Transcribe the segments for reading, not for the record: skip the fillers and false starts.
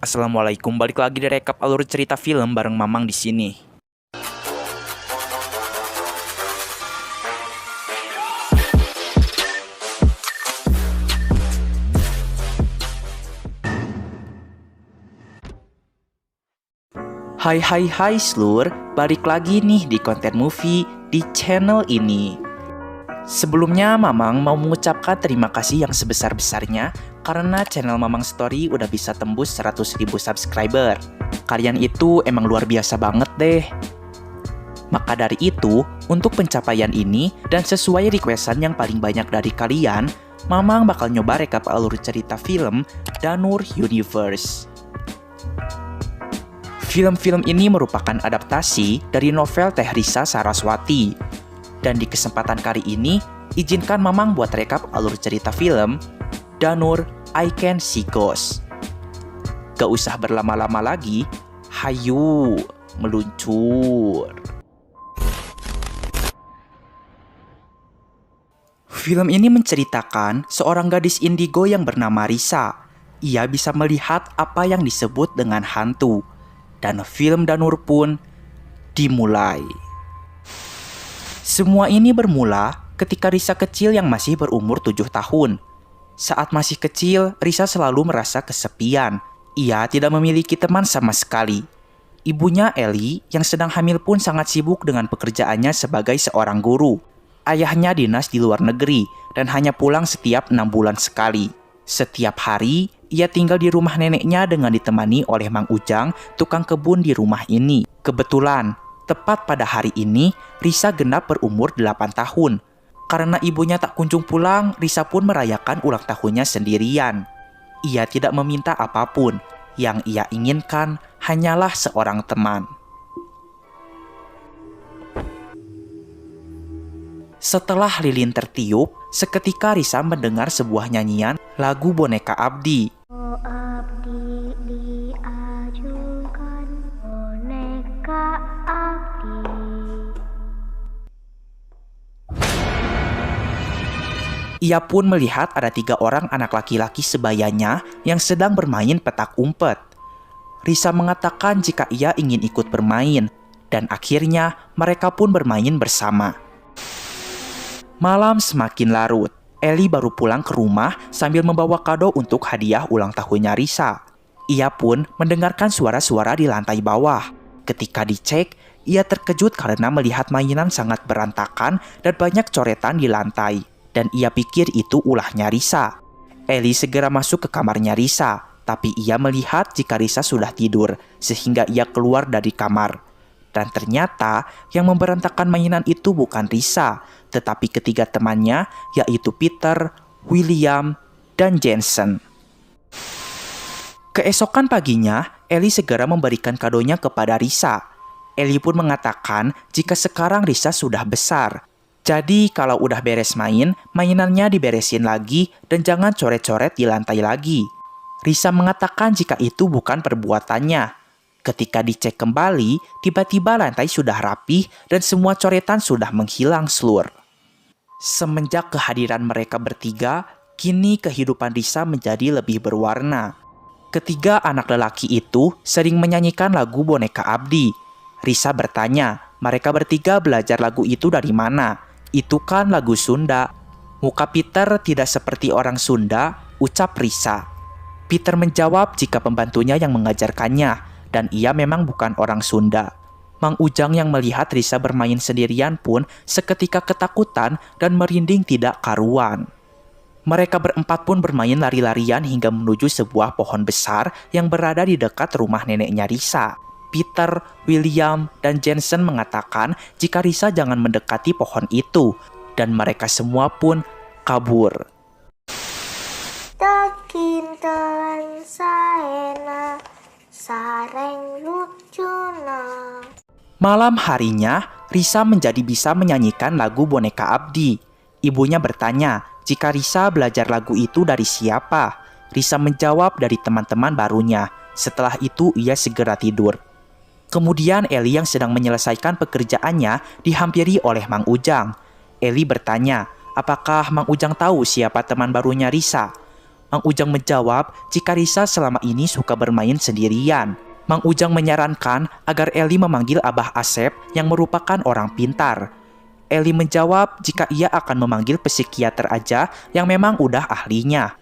Assalamualaikum, balik lagi di rekap alur cerita film bareng Mamang di sini. Hai Slur, balik lagi nih di konten movie di channel ini. Sebelumnya Mamang mau mengucapkan terima kasih yang sebesar-besarnya karena channel Mamang Story udah bisa tembus 100.000 subscriber. Kalian itu emang luar biasa banget deh. Maka dari itu, untuk pencapaian ini dan sesuai requestan yang paling banyak dari kalian, Mamang bakal nyoba rekap alur cerita film Danur Universe. Film-film ini merupakan adaptasi dari novel Teh Risa Saraswati. Dan di kesempatan kali ini, izinkan Mamang buat rekap alur cerita film Danur I Can See Ghost. Gak usah berlama-lama lagi, hayu meluncur. Film ini menceritakan seorang gadis indigo yang bernama Risa. Ia bisa melihat apa yang disebut dengan hantu. Dan film Danur pun dimulai. Semua ini bermula ketika Risa kecil yang masih berumur 7 tahun. Saat masih kecil, Risa selalu merasa kesepian. Ia tidak memiliki teman sama sekali. Ibunya Eli yang sedang hamil pun sangat sibuk dengan pekerjaannya sebagai seorang guru. Ayahnya dinas di luar negeri dan hanya pulang setiap 6 bulan sekali. Setiap hari, ia tinggal di rumah neneknya dengan ditemani oleh Mang Ujang, tukang kebun di rumah ini. Kebetulan, tepat pada hari ini, Risa genap berumur 8 tahun. Karena ibunya tak kunjung pulang, Risa pun merayakan ulang tahunnya sendirian. Ia tidak meminta apapun, yang ia inginkan hanyalah seorang teman. Setelah lilin tertiup, seketika Risa mendengar sebuah nyanyian lagu Boneka Abdi. Oh Abdi diajukan boneka Abdi. Ia pun melihat ada 3 orang anak laki-laki sebayanya yang sedang bermain petak umpet. Risa mengatakan jika ia ingin ikut bermain, dan akhirnya mereka pun bermain bersama. Malam semakin larut. Eli baru pulang ke rumah sambil membawa kado untuk hadiah ulang tahunnya Risa. Ia pun mendengarkan suara-suara di lantai bawah. Ketika dicek, ia terkejut karena melihat mainan sangat berantakan dan banyak coretan di lantai. Dan ia pikir itu ulahnya Risa. Eli segera masuk ke kamarnya Risa, tapi ia melihat jika Risa sudah tidur, sehingga ia keluar dari kamar. Dan ternyata yang memberantakan mainan itu bukan Risa, tetapi ketiga temannya, yaitu Peter, William, dan Jensen. Keesokan paginya, Eli segera memberikan kadonya kepada Risa. Eli pun mengatakan jika sekarang Risa sudah besar. Jadi kalau udah beres main, mainannya diberesin lagi dan jangan coret-coret di lantai lagi. Risa mengatakan jika itu bukan perbuatannya. Ketika dicek kembali, tiba-tiba lantai sudah rapih dan semua coretan sudah menghilang Slur. Semenjak kehadiran mereka bertiga, kini kehidupan Risa menjadi lebih berwarna. Ketiga anak lelaki itu sering menyanyikan lagu Boneka Abdi. Risa bertanya, mereka bertiga belajar lagu itu dari mana? Itu kan lagu Sunda. Muka Peter tidak seperti orang Sunda, ucap Risa. Peter menjawab jika pembantunya yang mengajarkannya. Dan ia memang bukan orang Sunda. Mang Ujang yang melihat Risa bermain sendirian pun seketika ketakutan dan merinding tidak karuan. Mereka berempat pun bermain lari-larian hingga menuju sebuah pohon besar yang berada di dekat rumah neneknya Risa. Peter, William, dan Jensen mengatakan jika Risa jangan mendekati pohon itu. Dan mereka semua pun kabur. Takinten saena sareng lucuna. Malam harinya, Risa menjadi bisa menyanyikan lagu Boneka Abdi. Ibunya bertanya jika Risa belajar lagu itu dari siapa. Risa menjawab dari teman-teman barunya. Setelah itu ia segera tidur. Kemudian Eli yang sedang menyelesaikan pekerjaannya dihampiri oleh Mang Ujang. Eli bertanya, apakah Mang Ujang tahu siapa teman barunya Risa? Mang Ujang menjawab jika Risa selama ini suka bermain sendirian. Mang Ujang menyarankan agar Eli memanggil Abah Asep yang merupakan orang pintar. Eli menjawab jika ia akan memanggil psikiater aja yang memang udah ahlinya.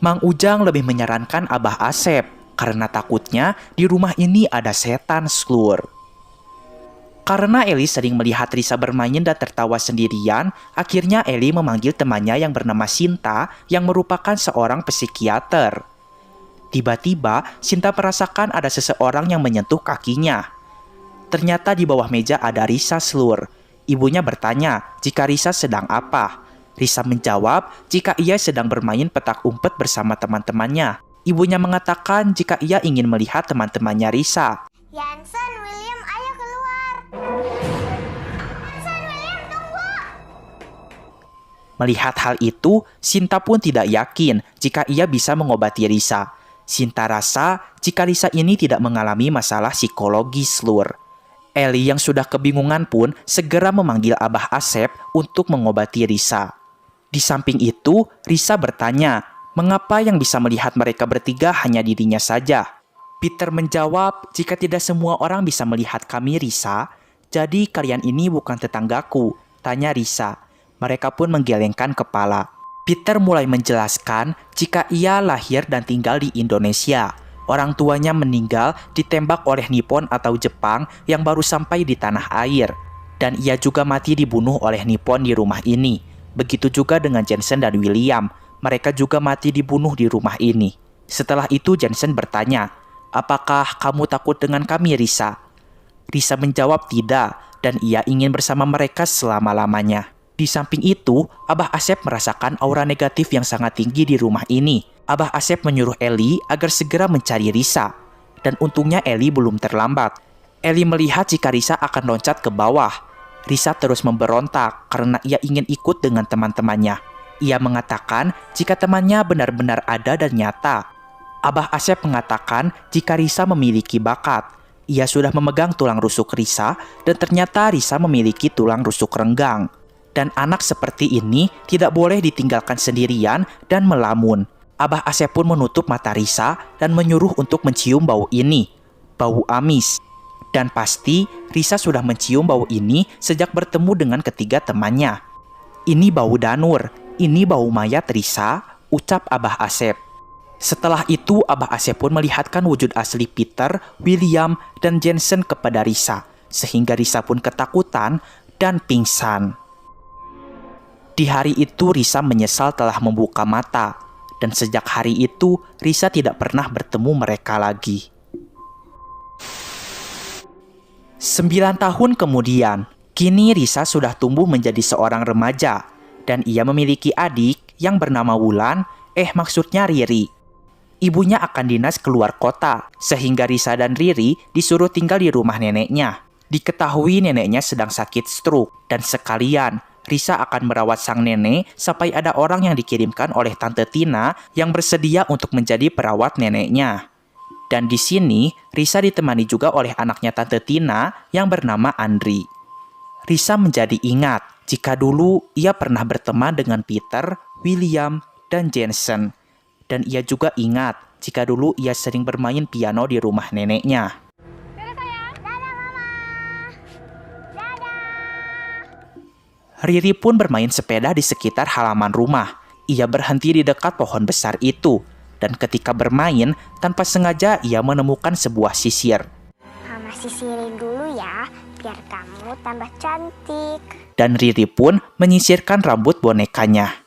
Mang Ujang lebih menyarankan Abah Asep karena takutnya di rumah ini ada setan, Slur. Karena Eli sering melihat Risa bermain dan tertawa sendirian, akhirnya Eli memanggil temannya yang bernama Sinta yang merupakan seorang psikiater. Tiba-tiba, Sinta merasakan ada seseorang yang menyentuh kakinya. Ternyata di bawah meja ada Risa, Slur. Ibunya bertanya jika Risa sedang apa. Risa menjawab jika ia sedang bermain petak umpet bersama teman-temannya. Ibunya mengatakan jika ia ingin melihat teman-temannya Risa. Yansen, William, ayo keluar. Yansen, William, tunggu. Melihat hal itu, Sinta pun tidak yakin jika ia bisa mengobati Risa. Sinta rasa jika Risa ini tidak mengalami masalah psikologis, Lur. Eli yang sudah kebingungan pun segera memanggil Abah Asep untuk mengobati Risa. Di samping itu, Risa bertanya, mengapa yang bisa melihat mereka bertiga hanya dirinya saja? Peter menjawab, jika tidak semua orang bisa melihat kami, Risa, jadi kalian ini bukan tetanggaku, tanya Risa. Mereka pun menggelengkan kepala. Peter mulai menjelaskan jika ia lahir dan tinggal di Indonesia. Orang tuanya meninggal ditembak oleh Nippon atau Jepang yang baru sampai di tanah air. Dan ia juga mati dibunuh oleh Nippon di rumah ini. Begitu juga dengan Jensen dan William. Mereka juga mati dibunuh di rumah ini. Setelah itu Jensen bertanya, apakah kamu takut dengan kami, Risa? Risa menjawab tidak, dan ia ingin bersama mereka selama-lamanya. Di samping itu, Abah Asep merasakan aura negatif yang sangat tinggi di rumah ini. Abah Asep menyuruh Eli agar segera mencari Risa. Dan untungnya Eli belum terlambat. Eli melihat jika Risa akan loncat ke bawah. Risa terus memberontak karena ia ingin ikut dengan teman-temannya. Ia mengatakan jika temannya benar-benar ada dan nyata. Abah Asep mengatakan jika Risa memiliki bakat. Ia sudah memegang tulang rusuk Risa dan ternyata Risa memiliki tulang rusuk renggang. Dan anak seperti ini tidak boleh ditinggalkan sendirian dan melamun. Abah Asep pun menutup mata Risa dan menyuruh untuk mencium bau ini. Bau amis. Dan pasti Risa sudah mencium bau ini sejak bertemu dengan ketiga temannya. Ini bau Danur, ini bau mayat Risa, ucap Abah Asep. Setelah itu Abah Asep pun melihatkan wujud asli Peter, William, dan Jensen kepada Risa. Sehingga Risa pun ketakutan dan pingsan. Di hari itu Risa menyesal telah membuka mata. Dan sejak hari itu Risa tidak pernah bertemu mereka lagi. 9 tahun kemudian, kini Risa sudah tumbuh menjadi seorang remaja. Dan ia memiliki adik yang bernama Wulan, maksudnya Riri. Ibunya akan dinas keluar kota, sehingga Risa dan Riri disuruh tinggal di rumah neneknya. Diketahui neneknya sedang sakit stroke, dan sekalian Risa akan merawat sang nenek sampai ada orang yang dikirimkan oleh Tante Tina yang bersedia untuk menjadi perawat neneknya. Dan di sini, Risa ditemani juga oleh anaknya Tante Tina yang bernama Andri. Risa menjadi ingat jika dulu ia pernah berteman dengan Peter, William, dan Jensen. Dan ia juga ingat jika dulu ia sering bermain piano di rumah neneknya. Riri pun bermain sepeda di sekitar halaman rumah. Ia berhenti di dekat pohon besar itu. Dan ketika bermain, tanpa sengaja ia menemukan sebuah sisir. Mama sisirin dulu ya, biar kamu tambah cantik. Dan Riri pun menyisirkan rambut bonekanya.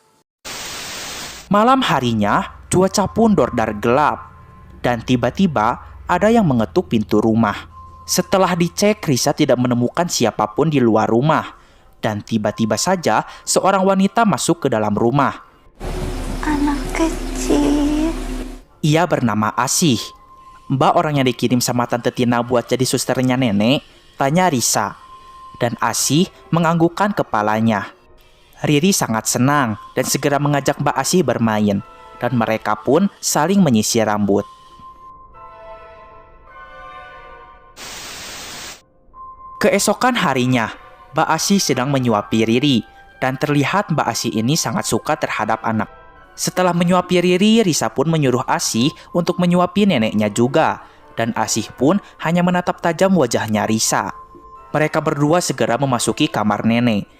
Malam harinya, cuaca pun dordar gelap. Dan tiba-tiba ada yang mengetuk pintu rumah. Setelah dicek, Risa tidak menemukan siapapun di luar rumah. Dan tiba-tiba saja seorang wanita masuk ke dalam rumah. Anak kecil. Ia bernama Asih. Mbak orang yang dikirim sama Tante Tina buat jadi susternya nenek, tanya Risa. Dan Asih menganggukkan kepalanya. Riri sangat senang dan segera mengajak Mbak Asih bermain. Dan mereka pun saling menyisir rambut. Keesokan harinya, Mbak Asih sedang menyuapi Riri, dan terlihat Mbak Asih ini sangat suka terhadap anak. Setelah menyuapi Riri, Risa pun menyuruh Asih untuk menyuapi neneknya juga. Dan Asih pun hanya menatap tajam wajahnya Risa. Mereka berdua segera memasuki kamar nenek.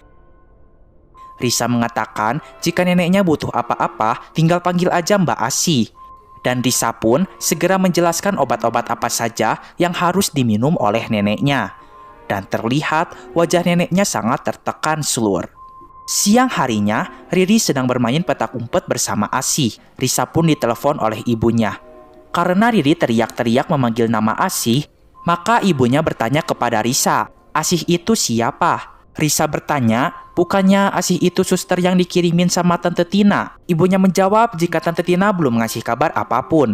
Risa mengatakan jika neneknya butuh apa-apa, tinggal panggil aja Mbak Asih. Dan Risa pun segera menjelaskan obat-obat apa saja yang harus diminum oleh neneknya. Dan terlihat wajah neneknya sangat tertekan Slur. Siang harinya, Riri sedang bermain petak umpet bersama Asih. Risa pun ditelepon oleh ibunya. Karena Riri teriak-teriak memanggil nama Asih, maka ibunya bertanya kepada Risa, Asih itu siapa? Risa bertanya, bukannya Asih itu suster yang dikirimin sama Tante Tina? Ibunya menjawab jika Tante Tina belum ngasih kabar apapun.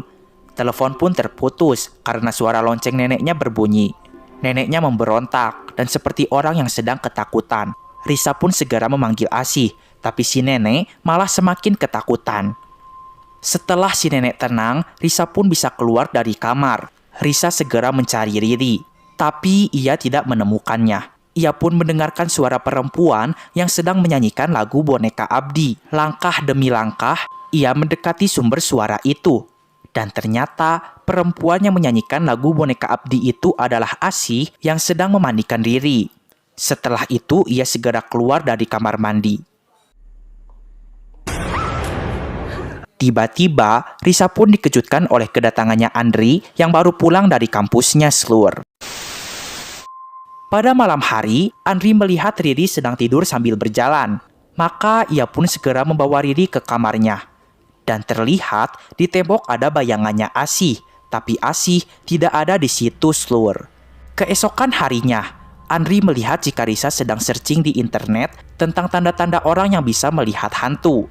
Telepon pun terputus karena suara lonceng neneknya berbunyi. Neneknya memberontak dan seperti orang yang sedang ketakutan. Risa pun segera memanggil Asih, tapi si nenek malah semakin ketakutan. Setelah si nenek tenang, Risa pun bisa keluar dari kamar. Risa segera mencari Riri, tapi ia tidak menemukannya. Ia pun mendengarkan suara perempuan yang sedang menyanyikan lagu Boneka Abdi. Langkah demi langkah, ia mendekati sumber suara itu. Dan ternyata perempuan yang menyanyikan lagu Boneka Abdi itu adalah Asih yang sedang memandikan Riri. Setelah itu, ia segera keluar dari kamar mandi. Tiba-tiba, Risa pun dikejutkan oleh kedatangannya Andri yang baru pulang dari kampusnya Slur. Pada malam hari, Andri melihat Riri sedang tidur sambil berjalan. Maka ia pun segera membawa Riri ke kamarnya. Dan terlihat di tembok ada bayangannya Asih, tapi Asih tidak ada di situ Slur. Keesokan harinya, Andri melihat jika Risa sedang searching di internet tentang tanda-tanda orang yang bisa melihat hantu.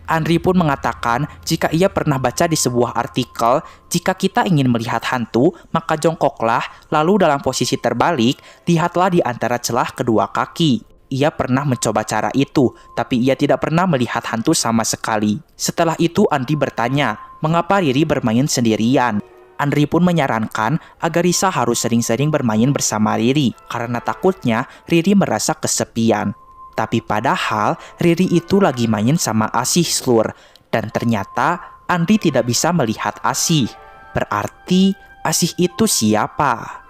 Andri pun mengatakan jika ia pernah baca di sebuah artikel, jika kita ingin melihat hantu, maka jongkoklah, lalu dalam posisi terbalik, lihatlah di antara celah kedua kaki. Ia pernah mencoba cara itu, tapi ia tidak pernah melihat hantu sama sekali. Setelah itu Andri bertanya, mengapa Riri bermain sendirian? Andri pun menyarankan agar Risa harus sering-sering bermain bersama Riri karena takutnya Riri merasa kesepian. Tapi padahal Riri itu lagi main sama Asih Slur dan ternyata Andri tidak bisa melihat Asih. Berarti Asih itu siapa?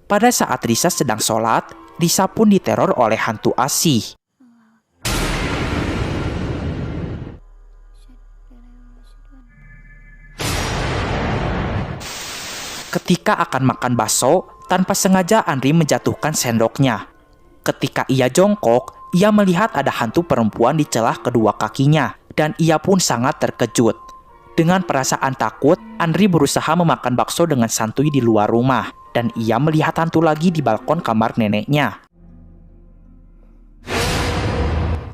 Pada saat Risa sedang sholat, Risa pun diteror oleh hantu Asih. Ketika akan makan bakso, tanpa sengaja Andri menjatuhkan sendoknya. Ketika ia jongkok, ia melihat ada hantu perempuan di celah kedua kakinya, dan ia pun sangat terkejut. Dengan perasaan takut, Andri berusaha memakan bakso dengan santuy di luar rumah, dan ia melihat hantu lagi di balkon kamar neneknya.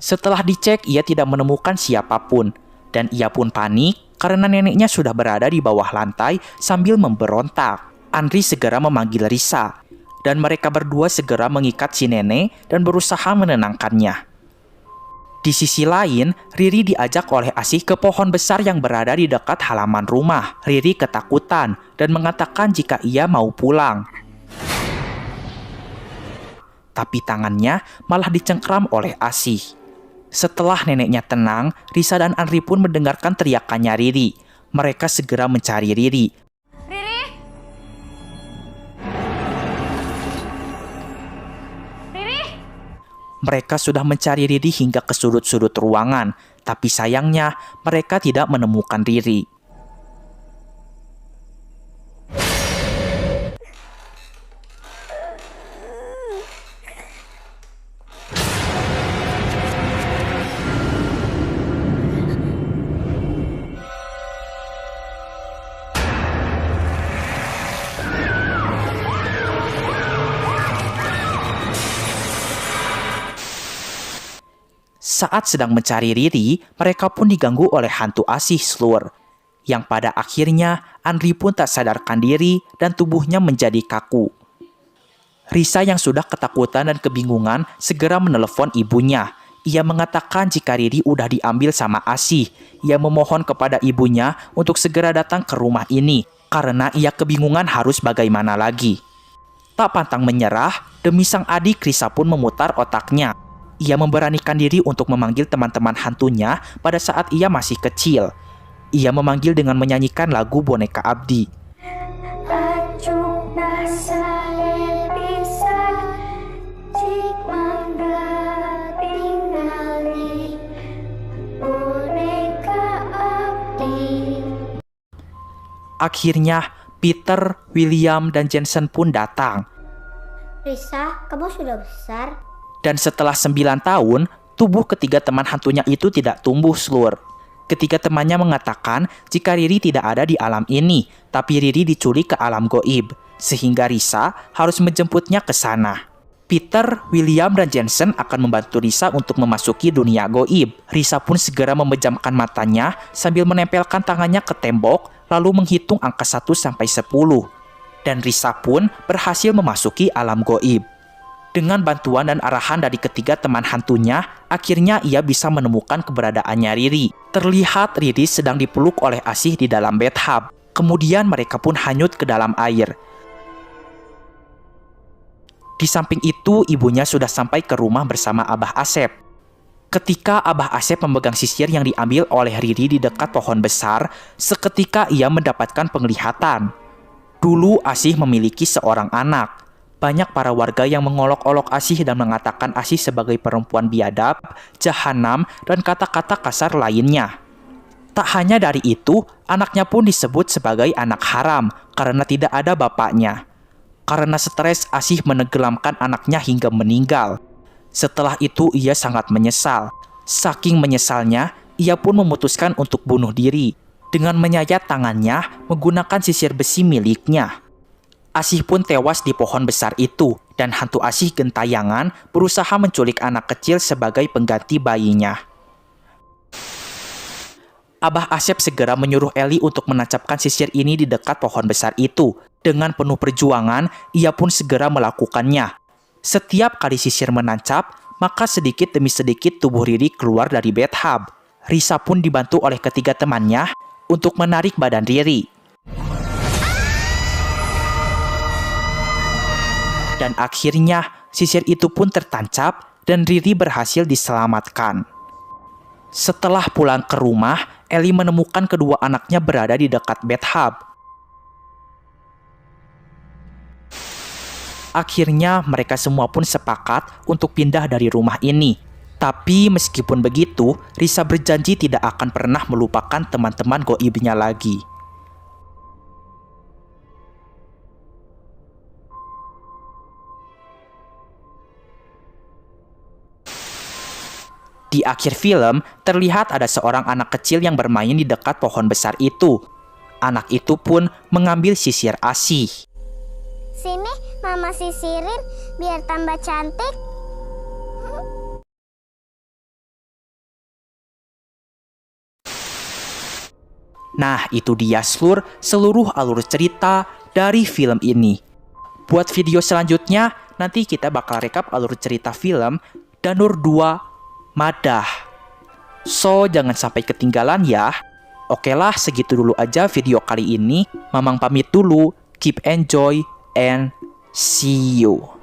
Setelah dicek, ia tidak menemukan siapapun, dan ia pun panik karena neneknya sudah berada di bawah lantai sambil memberontak. Andri segera memanggil Risa, dan mereka berdua segera mengikat si nenek dan berusaha menenangkannya. Di sisi lain, Riri diajak oleh Asih ke pohon besar yang berada di dekat halaman rumah. Riri ketakutan dan mengatakan jika ia mau pulang. Tapi tangannya malah dicengkram oleh Asih. Setelah neneknya tenang, Risa dan Andri pun mendengarkan teriakannya Riri. Mereka segera mencari Riri. Riri! Riri! Mereka sudah mencari Riri hingga ke sudut-sudut ruangan, tapi sayangnya mereka tidak menemukan Riri. Saat sedang mencari Riri, mereka pun diganggu oleh hantu Asih Slur. Yang pada akhirnya, Andri pun tak sadarkan diri dan tubuhnya menjadi kaku. Risa yang sudah ketakutan dan kebingungan segera menelepon ibunya. Ia mengatakan jika Riri udah diambil sama Asih. Ia memohon kepada ibunya untuk segera datang ke rumah ini, karena ia kebingungan harus bagaimana lagi. Tak pantang menyerah, demi sang adik Risa pun memutar otaknya. Ia memberanikan diri untuk memanggil teman-teman hantunya pada saat ia masih kecil. Ia memanggil dengan menyanyikan lagu Boneka Abdi. Akhirnya, Peter, William, dan Jensen pun datang. Risa, kamu sudah besar. Dan setelah 9 tahun, tubuh ketiga teman hantunya itu tidak tumbuh, Slur. Ketiga temannya mengatakan jika Riri tidak ada di alam ini, tapi Riri diculik ke alam goib, sehingga Risa harus menjemputnya ke sana. Peter, William, dan Jensen akan membantu Risa untuk memasuki dunia goib. Risa pun segera memejamkan matanya sambil menempelkan tangannya ke tembok, lalu menghitung angka 1 sampai 10. Dan Risa pun berhasil memasuki alam goib. Dengan bantuan dan arahan dari ketiga teman hantunya, akhirnya ia bisa menemukan keberadaannya Riri. Terlihat Riri sedang dipeluk oleh Asih di dalam bathtub. Kemudian mereka pun hanyut ke dalam air. Di samping itu, ibunya sudah sampai ke rumah bersama Abah Asep. Ketika Abah Asep memegang sisir yang diambil oleh Riri di dekat pohon besar, seketika ia mendapatkan penglihatan. Dulu Asih memiliki seorang anak. Banyak para warga yang mengolok-olok Asih dan mengatakan Asih sebagai perempuan biadab, jahanam, dan kata-kata kasar lainnya. Tak hanya dari itu, anaknya pun disebut sebagai anak haram karena tidak ada bapaknya. Karena stres, Asih menenggelamkan anaknya hingga meninggal. Setelah itu ia sangat menyesal. Saking menyesalnya, ia pun memutuskan untuk bunuh diri dengan menyayat tangannya menggunakan sisir besi miliknya. Asih pun tewas di pohon besar itu, dan hantu Asih gentayangan berusaha menculik anak kecil sebagai pengganti bayinya. Abah Asep segera menyuruh Eli untuk menancapkan sisir ini di dekat pohon besar itu. Dengan penuh perjuangan, ia pun segera melakukannya. Setiap kali sisir menancap, maka sedikit demi sedikit tubuh Riri keluar dari bathtub. Risa pun dibantu oleh ketiga temannya untuk menarik badan Riri. Dan akhirnya, sisir itu pun tertancap dan Riri berhasil diselamatkan. Setelah pulang ke rumah, Eli menemukan kedua anaknya berada di dekat bathtub. Akhirnya mereka semua pun sepakat untuk pindah dari rumah ini. Tapi meskipun begitu, Risa berjanji tidak akan pernah melupakan teman-teman goibnya lagi. Di akhir film, terlihat ada seorang anak kecil yang bermain di dekat pohon besar itu. Anak itu pun mengambil sisir Asih. Sini, Mama sisirin biar tambah cantik. Nah, itu dia seluruh alur cerita dari film ini. Buat video selanjutnya, nanti kita bakal rekap alur cerita film Danur 2 Madah. So, jangan sampai ketinggalan ya. Oke lah, segitu dulu aja video kali ini. Mamang pamit dulu. Keep enjoy and see you.